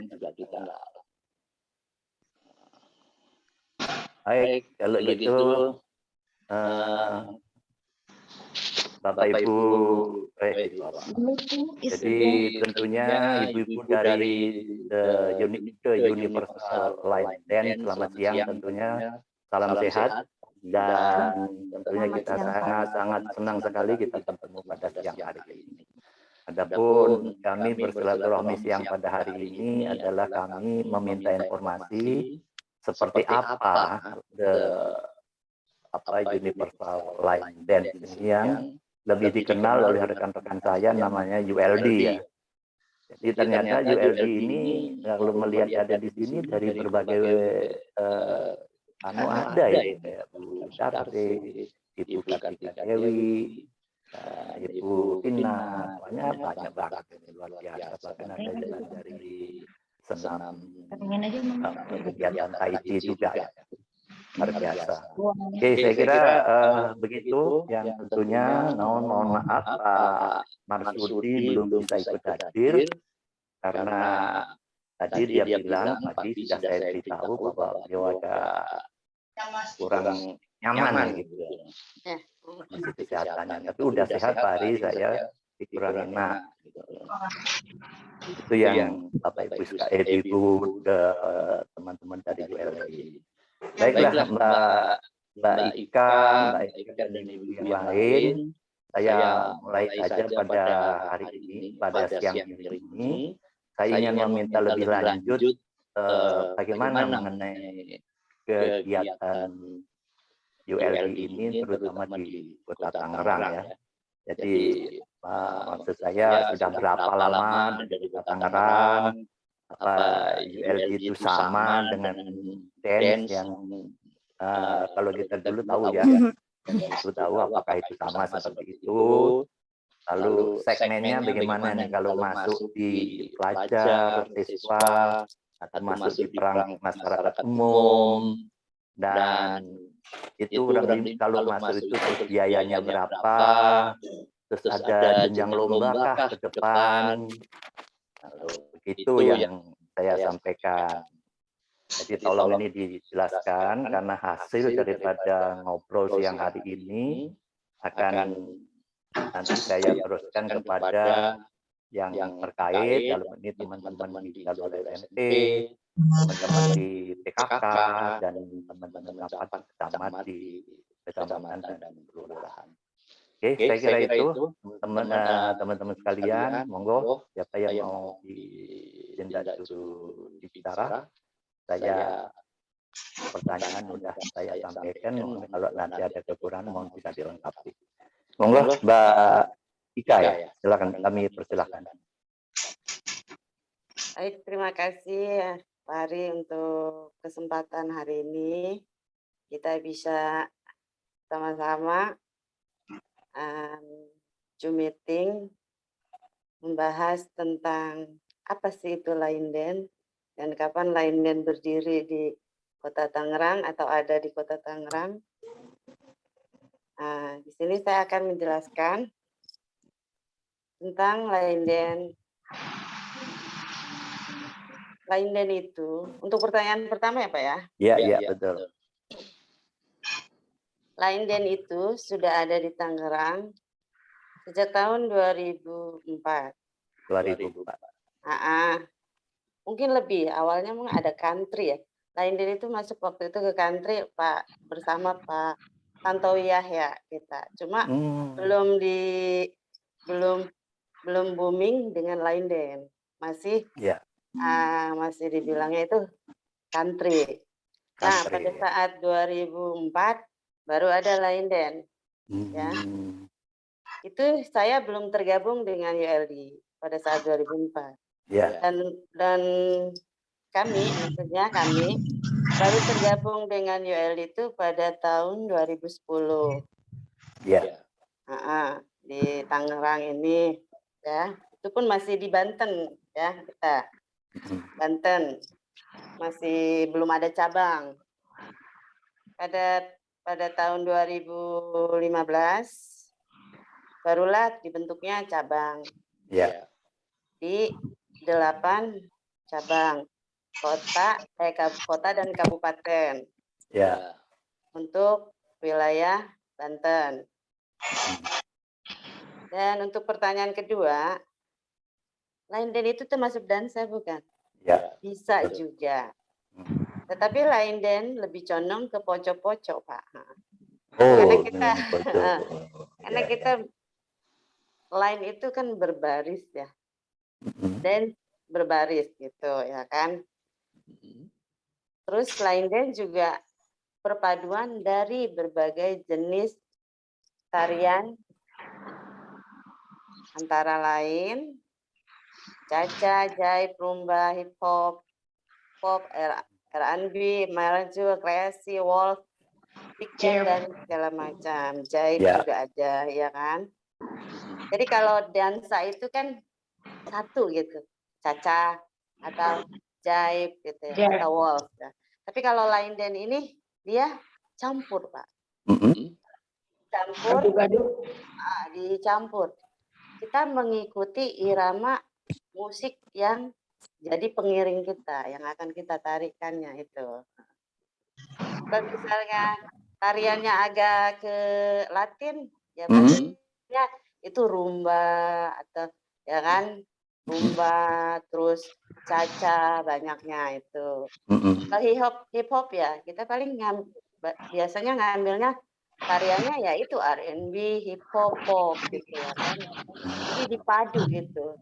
juga kita nggak. Baik, kalau gitu Bapak Ibu, jadi tentunya ibu-ibu dari The Universal Line Dance, selamat siang tentunya, salam sehat, dan tentunya kita sangat senang sekali kita bertemu pada siang hari ini. Adapun kami bersilaturahmi siang pada hari ini adalah kami meminta informasi seperti apa Universal Line Dance ini yang lebih dikenal oleh rekan-rekan saya namanya ULD ya. Jadi ternyata ULD ini kalau melihat ada di sini dari berbagai ada ya, kayak Bu Darti, Ibu Kartika Dewi, Ibu Tina, banyak banget ini luar biasa. Bahkan ada juga dari senam kegiatan Taiti juga ya. Luar biasa. Oke, saya kira begitu yang tentunya mohon maaf Pak Marsudi belum bisa ikut hadir karena tadi dia bilang tadi sudah saya beritahu bahwa beliau ada kurang nyaman gitu kondisi kesehatannya, tapi udah sehat Pak Ari, saya dikurangin itu yang Bapak Ibu Ibu teman-teman dari ULD. Baiklah Mbak Ika dan ibu yang lain, saya mulai saja pada hari ini, pada siang hari ini, saya ingin meminta lebih lanjut bagaimana mengenai kegiatan ULD ini, terutama di Kota Tangerang ya. Jadi maksud saya sudah berapa lama dari Kota Tangerang, apa ULD itu sama dengan dance yang kalau kita dulu tahu ya, itu tahu apakah itu sama seperti itu. Lalu segmennya bagaimana nih kalau masuk di pelajar, siswa, atau masuk di perang masyarakat umum, dan itu kalau masuk itu terus biayanya berapa, terus ada jenjang lomba kah ke depan, lalu begitu yang saya sampaikan. Jadi tolong ini dijelaskan karena hasil daripada ngobrol siang hari ini akan nanti saya teruskan kepada yang terkait, dalam ini teman-teman di jalur SMP, teman-teman di PKK, dan teman-teman rapat kecamatan di kecamatan dan kelurahan. Oke, saya kira itu teman-teman sekalian, monggo siapa yang mau ditindak suruh bicara. Saya pertanyaan sudah saya sampaikan, kalau nanti ada kekurangan mohon bisa dilengkapi. Monggo Mbak Ika ya, silakan, kami persilahkan. Baik, terima kasih Pak Ari untuk kesempatan hari ini. Kita bisa sama-sama Zoom meeting membahas tentang apa sih itu Line Dance dan kapan Line Dance berdiri di Kota Tangerang atau ada di Kota Tangerang. Di sini saya akan menjelaskan tentang Line Dance. Line Dance itu, untuk pertanyaan pertama ya Pak ya? Iya, betul. Line Dance itu sudah ada di Tangerang sejak tahun 2004. 2004. Mungkin lebih, awalnya mungkin ada country ya. Line Dance itu masuk waktu itu ke country Pak bersama Pak Tantowi Yahya kita. Cuma belum booming dengan Line Dance. Masih dibilangnya itu country. Nah, pada saat 2004 baru ada Line Dance. Ya. Itu saya belum tergabung dengan ULD pada saat 2004. Dan kami baru tergabung dengan ULD itu pada tahun 2010. Di Tangerang ini ya. Itu pun masih di Banten ya, kita. Banten. Masih belum ada cabang. Pada tahun 2015 barulah dibentuknya cabang. Di 8 cabang, kota dan kabupaten Ya. untuk wilayah Banten. Dan untuk pertanyaan kedua, Linden itu termasuk dansa bukan? Ya. Bisa juga. Tetapi Linden lebih condong ke poco-poco, Pak. Oh, Karena kita karena kita line itu kan berbaris ya. Dan berbaris gitu ya kan. Terus Linden juga perpaduan dari berbagai jenis tarian antara lain Caca, Jive, Rumba, Hip Hop, Pop, R&B, Melayu, kreasi, waltz, big band dan segala macam. Jive juga ada, ya kan? Jadi kalau dansa itu kan satu gitu, Caca atau Jive gitu ya, atau waltz. Ya. Tapi kalau Linden ini dia campur, Pak. Dicampur. Kita mengikuti irama musik yang jadi pengiring kita, yang akan kita tarikannya itu. Kalau misalnya tariannya agak ke Latin, ya pastinya itu rumba atau ya kan rumba, terus caca banyaknya itu. Kalau hip hop ya kita paling biasanya ngambilnya tariannya ya itu R&B, hip hop, pop gitu ya kan. Jadi dipadu gitu.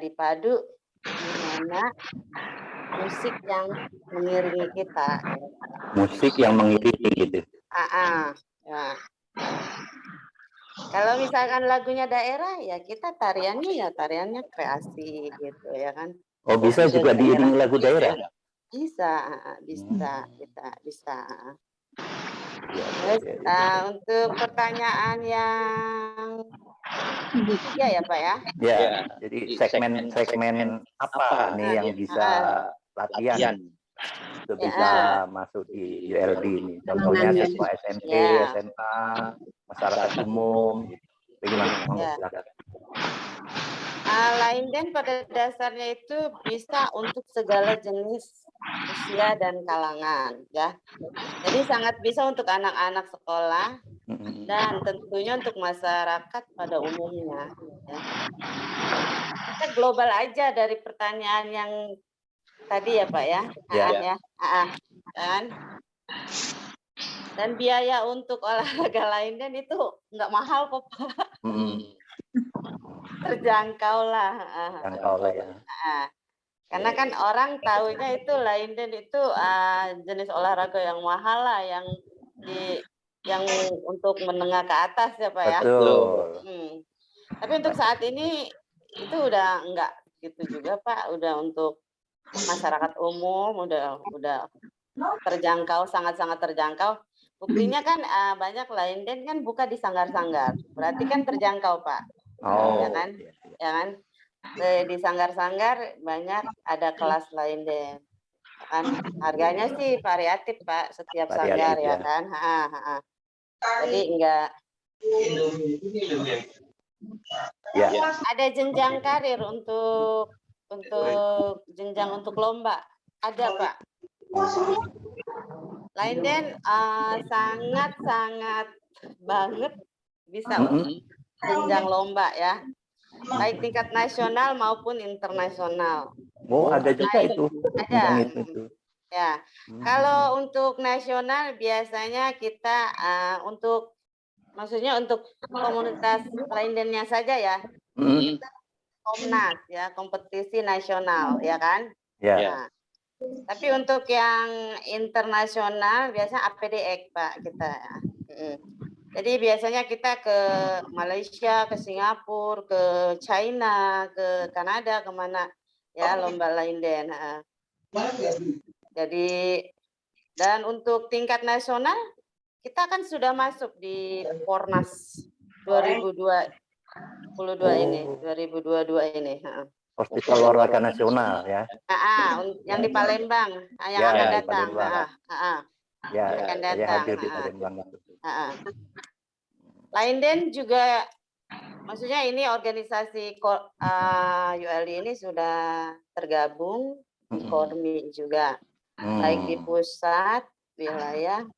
Dipadu gimana musik yang mengiringi kita. Musik yang mengiringi gitu. Ya. Kalau misalkan lagunya daerah ya kita tariannya kreasi gitu ya kan. Oh bisa juga diiringi lagu daerah? Bisa. Terus untuk pertanyaan yang ketiga ya Pak ya? Ya, jadi segmen apa nih yang bisa latihan? Itu bisa masuk di ULB ini. Contohnya siswa SMP, SMA, masyarakat umum. Bagaimana? Linden pada dasarnya itu bisa untuk segala jenis usia dan kalangan ya. Jadi sangat bisa untuk anak-anak sekolah dan tentunya untuk masyarakat pada umumnya. Ya. Kita global aja dari pertanyaan yang tadi ya Pak ya. Dan biaya untuk olahraga Linden itu nggak mahal kok Pak. Terjangkau lah. Karena kan orang tahunya itu Linden itu jenis olahraga yang mahal lah, yang untuk menengah ke atas ya Pak ya. Betul. Tapi untuk saat ini itu udah enggak gitu juga Pak, udah untuk masyarakat umum udah terjangkau, sangat-sangat terjangkau. Buktinya kan banyak Linden kan buka di sanggar-sanggar, berarti kan terjangkau Pak. Ya kan? Di sanggar-sanggar banyak ada kelas Linden. Kan harganya sih variatif Pak, setiap sanggar ya kan. Jadi enggak. Ada jenjang karir untuk jenjang untuk lomba, ada Pak. Linden sangat banget bisa untuk jenjang lomba ya, baik tingkat nasional maupun internasional. Oh ada juga itu. Ada. Ya, kalau untuk nasional biasanya kita maksudnya untuk komunitas Lindennya saja ya, kita Komnas ya, kompetisi nasional ya kan. Nah, tapi untuk yang internasional biasanya APDX Pak kita. Jadi biasanya kita ke Malaysia, ke Singapura, ke China, ke Kanada, kemana ya lomba Linden. Jadi dan untuk tingkat nasional kita kan sudah masuk di Pornas 2022 ini. Festival olahraga nasional ya. Yang di Palembang yang akan datang. Akan datang. Hadir di Palembang itu. Linden juga maksudnya ini organisasi ULD ini sudah tergabung di Kormi juga, baik di pusat, wilayah,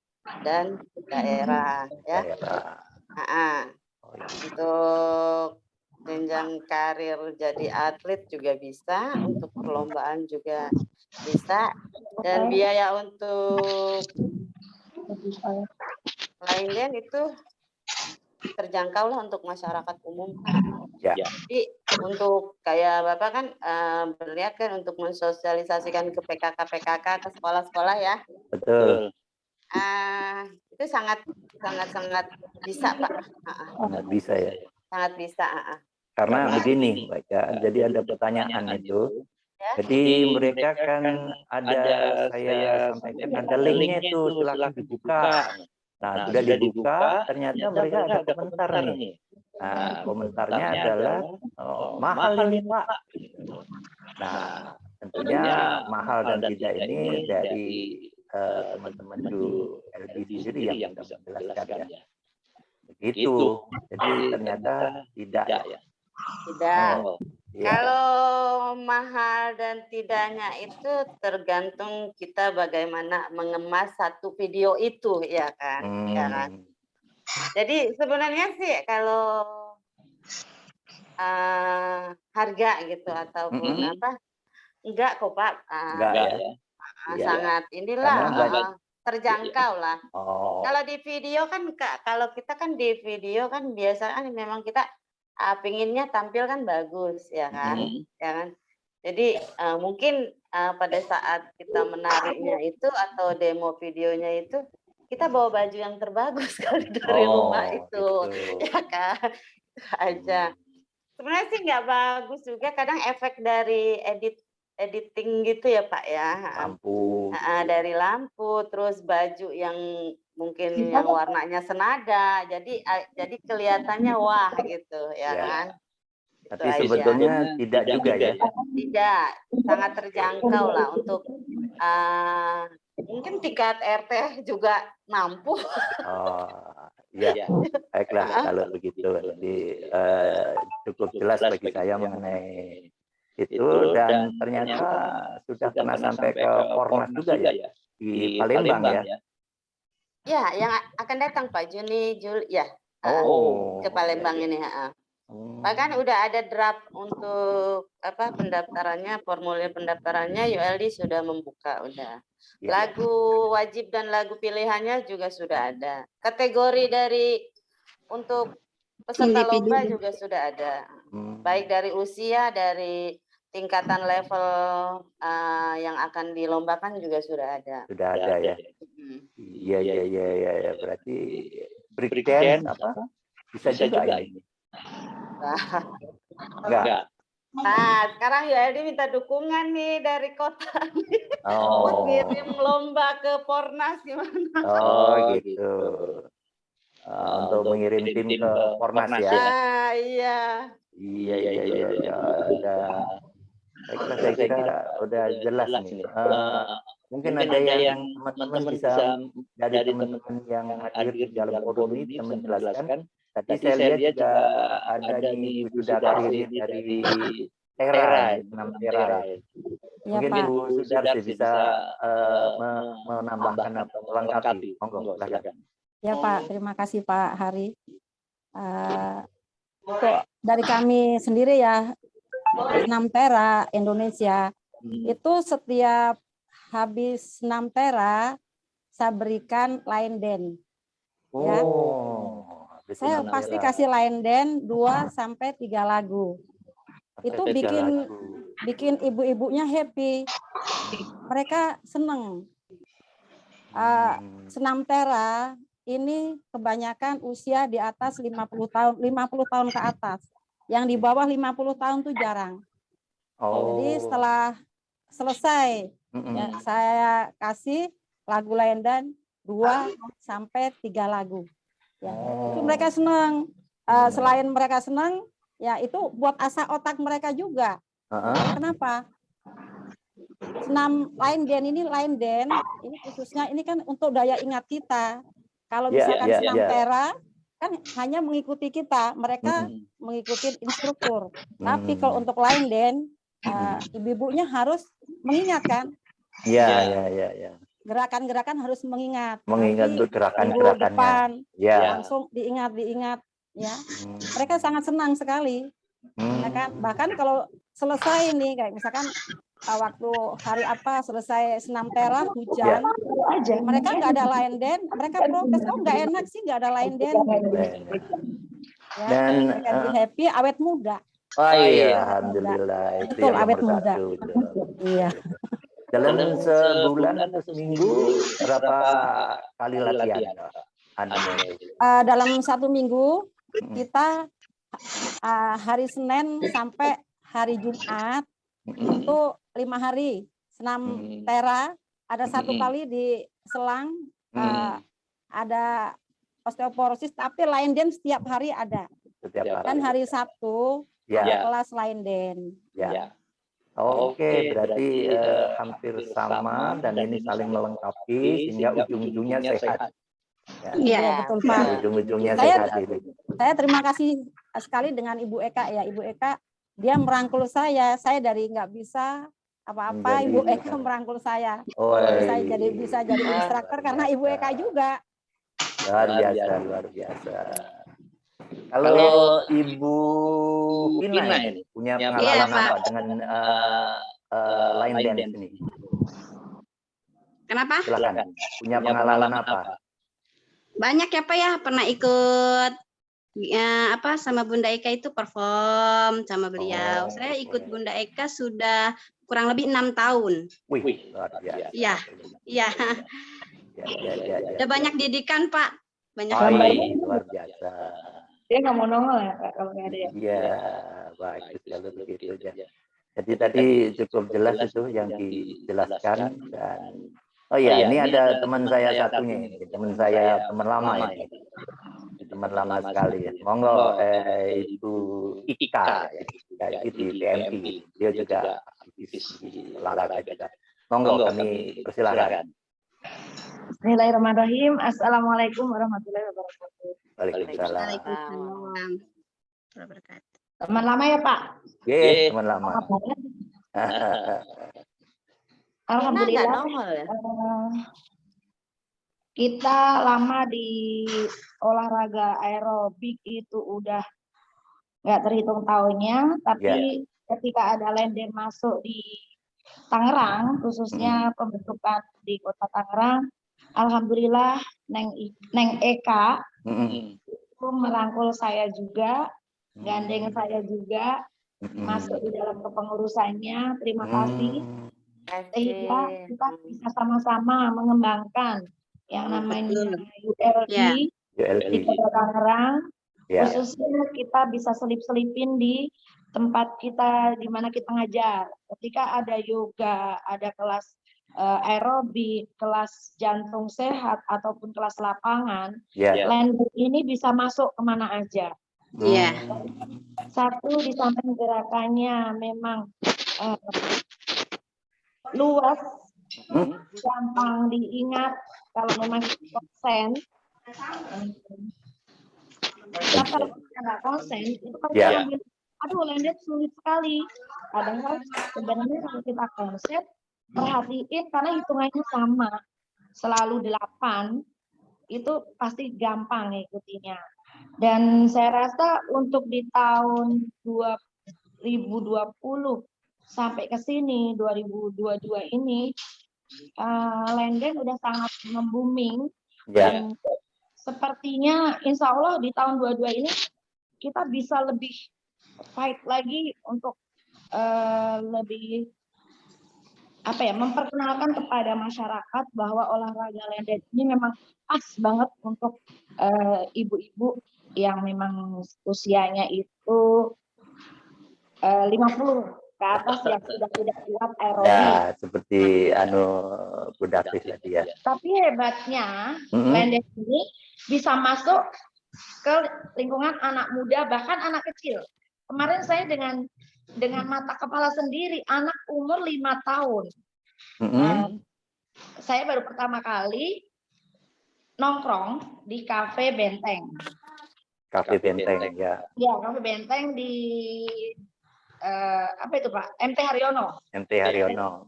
dan daerah ya. Untuk jenjang karir jadi atlet juga bisa, untuk perlombaan juga bisa, dan biaya untuk Lainden itu terjangkau lah untuk masyarakat umum, Pak. Ya. Jadi untuk kayak Bapak kan berniat kan untuk mensosialisasikan ke PKK ke sekolah-sekolah ya. Betul. Itu sangat bisa, Pak. Sangat bisa ya. Sangat bisa. Karena begini, baca. Jadi ada pertanyaan itu. Ya. Jadi mereka kan ada, saya sampaikan ada linknya itu, silakan dibuka. Nah, sudah dibuka, ternyata mereka ada komentar nih. Nah, komentarnya adalah mahal ini Pak. Nah, tentunya mahal dan tidak ini dari teman-teman ULB sendiri yang bisa menjelaskan ya. Begitu. Jadi ternyata tidak ya. Tidak. Ya. Kalau mahal dan tidaknya itu tergantung kita bagaimana mengemas satu video itu, ya kan? Ya kan? Jadi sebenarnya sih kalau harga gitu ataupun apa, enggak kok Pak. Enggak ya. Sangat inilah terjangkau lah. Kalau di video kan kalau kita kan di video kan biasanya memang kita pinginnya tampil kan bagus ya kan, ya kan. Jadi mungkin pada saat kita menariknya itu atau demo videonya itu kita bawa baju yang terbagus kali dari rumah itu, gitu. Ya kan, itu aja. Sebenarnya sih nggak bagus juga, kadang efek dari editing gitu ya Pak ya. Lampu. Dari lampu, terus baju yang mungkin yang warnanya senada, jadi kelihatannya wah gitu ya kan. Tapi sebetulnya tidak juga ya. Tidak, sangat terjangkau lah untuk mungkin tiket RT juga mampu. Ya, baiklah kalau begitu. Jadi cukup jelas bagi saya mengenai itu, dan ternyata sudah pernah sampai ke Pornas juga ya di Palembang ya. Ya, yang akan datang Pak Juni, Juli ya. Ke Palembang ini. Bahkan udah ada draft untuk apa pendaftarannya, formulir pendaftarannya ULD sudah membuka udah. Lagu wajib dan lagu pilihannya juga sudah ada. Kategori dari untuk peserta lomba juga sudah ada. Baik dari usia, dari tingkatan level yang akan dilombakan juga sudah ada. Sudah ada ya. Iya. Berarti break dance apa? Bisa juga ini. Enggak. Nah, sekarang ULD minta dukungan nih dari kota nih. Buat ngirim lomba ke Pornas gimana? Gitu. Untuk mengirim tim ke Pornas ya. Iya. Saya kira udah jelas nih. Mungkin ada yang teman-teman bisa dari teman-teman yang hadir di dalam forum ini bisa menjelaskan. Tadi saya lihat juga ada di wisuda karir dari Tera, 6 Tera. Mungkin Ibu Sudarsi bisa menambahkan atau melengkapi. Monggo, silakan. Ya Pak, terima kasih Pak Hari. Untuk dari kami sendiri ya, 6 Tera Indonesia, itu setiap habis 6 Tera, saya berikan line dance. Ya. Saya pasti kasih line dance 2-3 lagu. Itu bikin ibu-ibunya happy. Mereka seneng. Senam Tera ini kebanyakan usia di atas 50 tahun ke atas. Yang di bawah 50 tahun tuh jarang. Jadi setelah selesai ya, saya kasih lagu line dance 2-3 lagu. Ya, itu mereka senang. Selain mereka senang, ya itu buat asah otak mereka juga. Kenapa? Senam line dance ini khususnya ini kan untuk daya ingat kita. Kalau misalkan senam Tera, kan hanya mengikuti kita, mereka Mm-mm. mengikuti instruktur. Tapi kalau untuk line dance, ibu-ibunya harus mengingatkan Ya, ya. gerakan-gerakan, harus mengingat. Mengingat Nanti tuh minggu gerakan-gerakannya. depan Ya. langsung diingat ya. Mereka sangat senang sekali. Ya kan? Bahkan kalau selesai nih, kayak misalkan waktu hari apa selesai senam tera hujan, mereka nggak ada line dance, mereka protes, kok nggak enak sih nggak ada line dance gitu. Ya, Dan mereka jadi happy, awet muda. oh iya, alhamdulillah itu Betul, yang awet nomor muda. satu. Iya. Dalam sebulan atau seminggu berapa kali latihan? Dalam 1 minggu kita hari Senin sampai hari Jumat itu 5 hari senam tera, ada 1 kali di selang, ada osteoporosis, tapi line dance setiap hari ada. Dan hari Sabtu ada kelas line dance. Ya. Oke, berarti hampir sama dan ini saling melengkapi sehingga ujung-ujungnya sehat. Iya, betul Pak. Ujung-ujungnya Saya- sehat ini. Saya terima kasih sekali dengan Ibu Eka ya. Ibu Eka dia merangkul saya dari nggak bisa apa-apa, Ibu Eka merangkul saya. Oh, Saya bisa jadi instruktur karena Ibu Eka juga. luar biasa. Kalau Ibu Pina ini punya pengalaman apa dengan line dance ini? Kenapa? Silakan. Punya pengalaman apa? Banyak ya Pak ya, pernah ikut sama Bunda Eka itu perform sama beliau. Saya ikut Bunda Eka sudah kurang lebih 6 tahun. Wih, luar biasa. Iya. Ya. Udah banyak didikan Pak. Banyak luar biasa. Dia nggak mau nongol ya Kak, kalau nggak ada ya. Iya, bagus kalau begitu ya. Jadi tadi cukup jelas itu yang dijelaskan dan oh iya, ini ada teman saya satunya ini, teman saya, teman lama ini. Teman lama sekali ya. Monggo Ibu Ika ya, di PMI. Dia juga aktivis di olahraga juga. Monggo kami persilakan. Bismillahirrahmanirrahim. Assalamualaikum warahmatullahi wabarakatuh. Waalaikumsalam. Waalaikumsalam. Teman lama ya Pak? Ye, teman lama. Alhamdulillah. Kita lama di olahraga aerobik itu udah nggak terhitung tahunnya, tapi ketika ada line dance masuk di Tangerang, khususnya pembentukan di Kota Tangerang, alhamdulillah Neng Eka itu merangkul saya juga, gandeng saya juga, masuk di dalam kepengurusannya. Terima kasih. Sehingga kita bisa sama-sama mengembangkan yang namanya ULD di Kota Tangerang. Khususnya kita bisa selip-selipin di tempat kita di mana kita ngajar. Ketika ada yoga, ada kelas aerobik, kelas jantung sehat ataupun kelas lapangan, landing ini bisa masuk kemana aja. Satu, di samping gerakannya memang luas, gampang diingat kalau memang konsen. Kalau nggak konsen, itu kan aduh landed sulit sekali. Padahal sebenarnya kalau kita konsen, perhatiin karena hitungannya sama, selalu 8, itu pasti gampang ngikutinya. Dan saya rasa untuk di tahun 2020 sampai ke sini 2022 ini line dance udah sangat nge-booming dan sepertinya insya Allah di tahun 22 ini kita bisa lebih fight lagi untuk lebih memperkenalkan kepada masyarakat bahwa olahraga line dance ini memang pas banget untuk ibu-ibu yang memang usianya itu 50 ke atas yang sudah tidak kuat aerobik. Ya, seperti Bu Davis tadi ya. Tapi hebatnya line dance ini bisa masuk ke lingkungan anak muda bahkan anak kecil. Kemarin saya dengan mata kepala sendiri anak umur 5 tahun. Saya baru pertama kali nongkrong di kafe Benteng. Kafe Benteng ya. Ya, Kafe Benteng di apa itu Pak? MT Haryono, MT Haryono.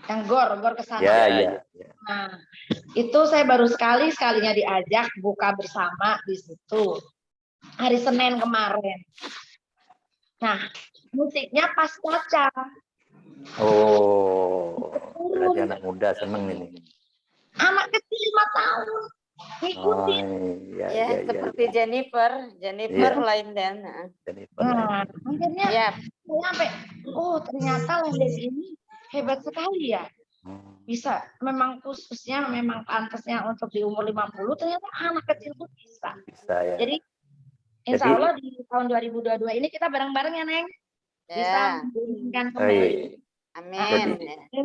yang gor ke sana. Ya. Nah, itu saya baru sekalinya diajak buka bersama di situ hari Senin kemarin. Nah, musiknya pas Caca. Oh, berarti anak muda seneng ini. Anak kecil 5 tahun Oh, ngikutin. Ya, seperti Jennifer Iya. line dance. Jennifer Nah, Lane. akhirnya Ya, saya sampai, oh ternyata Lenden ini hebat sekali ya. Bisa, memang khususnya, memang pantasnya untuk di umur 50, ternyata anak kecil pun bisa. Bisa ya. Jadi, insya Allah di tahun 2022 ini kita bareng-bareng ya, Neng. Bisa ya. menginginkan Oh, kembali. iya. Amin.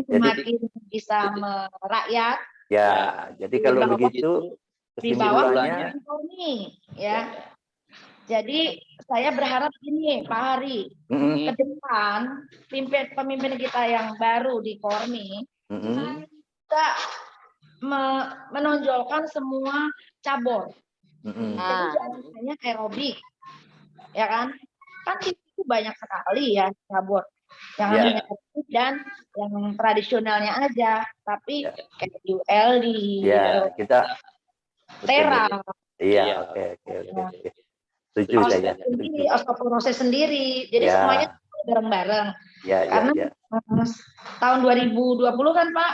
Semakin bisa merakyat. Ya, jadi kalau begitu Di bawah kesimpulannya ini, ya. Jadi saya berharap ini Pak Hari, ke depan pemimpin kita yang baru di Kormi kita menonjolkan semua cabur. Jadi jangan hanya aerobik, ya kan? Kan itu banyak sekali ya cabur. Jangan hanya aerobik dan yang tradisionalnya aja, tapi kayak ULD, kita Tera. Iya, oke. Setuju saya. Osteoporosis sendiri. Jadi semuanya bareng-bareng. Karena tahun 2020 kan Pak,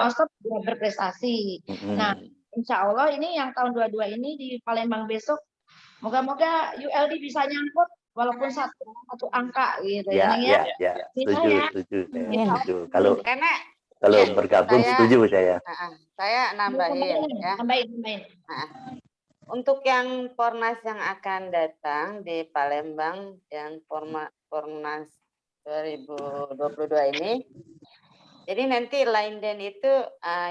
Osteo sudah berprestasi. Nah, insya Allah ini yang tahun 22 ini di Palembang besok, moga-moga ULD bisa nyangkut walaupun satu angka gitu ya. Setuju. Kalau Karena bergabung setuju saya. Saya nambahin ya. Nambahin. Untuk yang Pornas yang akan datang di Palembang, yang Pornas 2022 ini, jadi nanti line dance itu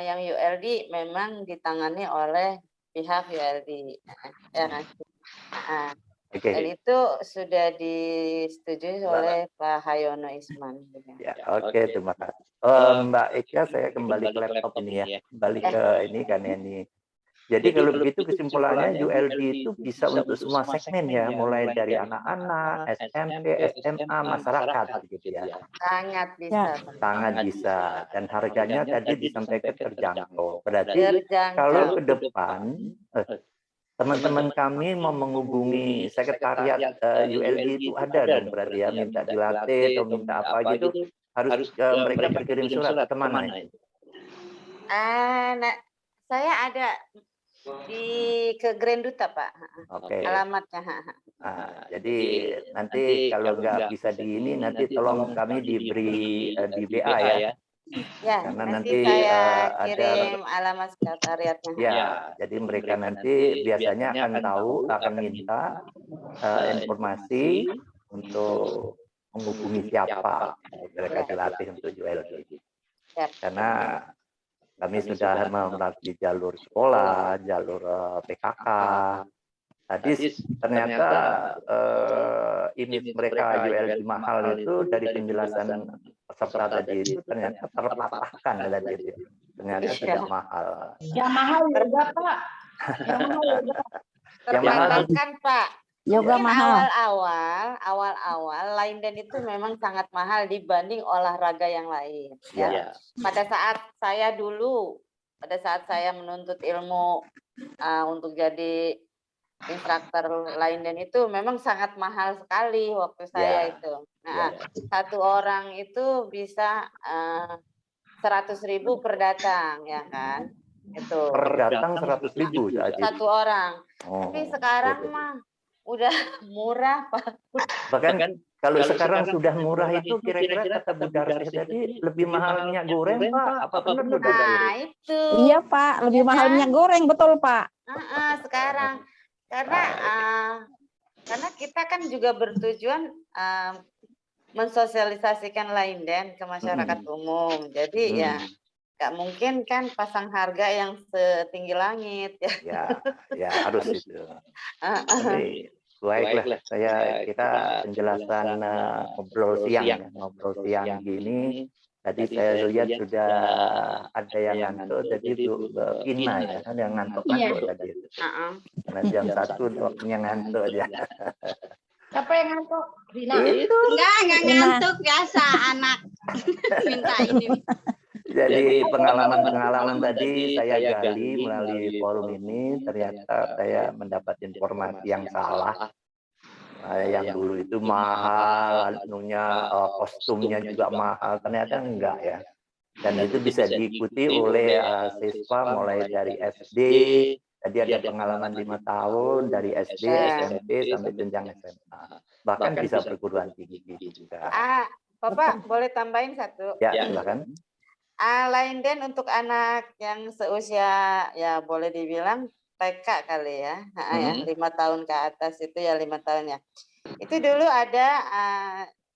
yang ULD memang ditangani oleh pihak ULD, ya kan? Dan itu sudah disetujui oleh Pak Hayono Isman. Ya, oke, terima kasih. Mbak Eka, saya kembali ke laptop ini ya, kembali ke ini kan ini. Jadi kalau begitu kesimpulannya ULD itu bisa untuk semua segmen ya, mulai dari anak-anak, SMP, SMA, masyarakat gitu ya. Sangat bisa. Sangat bisa. Dan harganya tadi disampaikan terjangkau. Berarti kalau ke depan teman-teman kami mau menghubungi sekretariat ULD itu ada dong berarti ya, minta dilatih atau minta apa gitu, harus mereka berkirim surat kemana itu? Nah, saya ada ke Grand Duta Pak. Alamatnya. Jadi nanti kalau nggak bisa di ini, nanti tolong kami diberi di BA ya. Ya, karena nanti nanti saya ada kirim alamat sekretariatnya. Ya, jadi mereka nanti biasanya akan tahu, akan minta informasi untuk menghubungi siapa mereka dilatih untuk ULD. Karena kami sudah melalui jalur sekolah, jalur PKK. Tadi ternyata image mereka ULD mahal itu dari penjelasan peserta tadi itu ternyata terpatahkan tadi itu. Ternyata tidak mahal. Yang mahal juga Pak. Yang mahal juga. Terpatahkan Pak. Yoga mahal. Awal-awal line dance itu memang sangat mahal dibanding olahraga yang lain. Ya. Pada saat saya menuntut ilmu untuk jadi instruktur line dance itu memang sangat mahal sekali waktu saya itu. Nah, satu orang itu bisa 100.000 per datang, ya kan? Itu. Per datang 100.000 saat itu. Satu orang. Tapi sekarang mah udah murah Pak. Bahkan kalau sekarang sudah murah itu kira-kira kata Bu Darsi tadi lebih mahal minyak goreng Pak. Apa benar Bu Darsi? Nah itu. Iya Pak, lebih mahal minyak goreng, betul Pak. Sekarang karena kita kan juga bertujuan mensosialisasikan line dance ke masyarakat umum. Jadi ya nggak mungkin kan pasang harga yang setinggi langit ya. Ya harus itu. Tapi baiklah, kita penjelasan ngobrol siang gini Tadi saya lihat sudah ada yang ngantuk, jadi Bu Kina ya, ada yang ngantuk-ngantuk tadi. Karena jam 1 waktunya ngantuk aja. Siapa yang ngantuk? Rina. Itu. Enggak Rina. ngantuk, biasa anak minta ini. Jadi pengalaman-pengalaman tadi saya gali melalui forum ini, ternyata saya mendapat informasi yang salah. Yang dulu itu mahal, kostumnya juga mahal, ternyata enggak ya. Dan itu bisa diikuti oleh siswa mulai dari SD, tadi ada pengalaman 5 tahun, dari SD, SMP, sampai jenjang SMA. Bahkan bisa perguruan tinggi juga. Bapak boleh tambahin satu? Ya, silakan. Linden untuk anak yang seusia ya boleh dibilang TK kali ya, ya 5 tahun ke atas itu ya 5 tahun ya. Itu dulu ada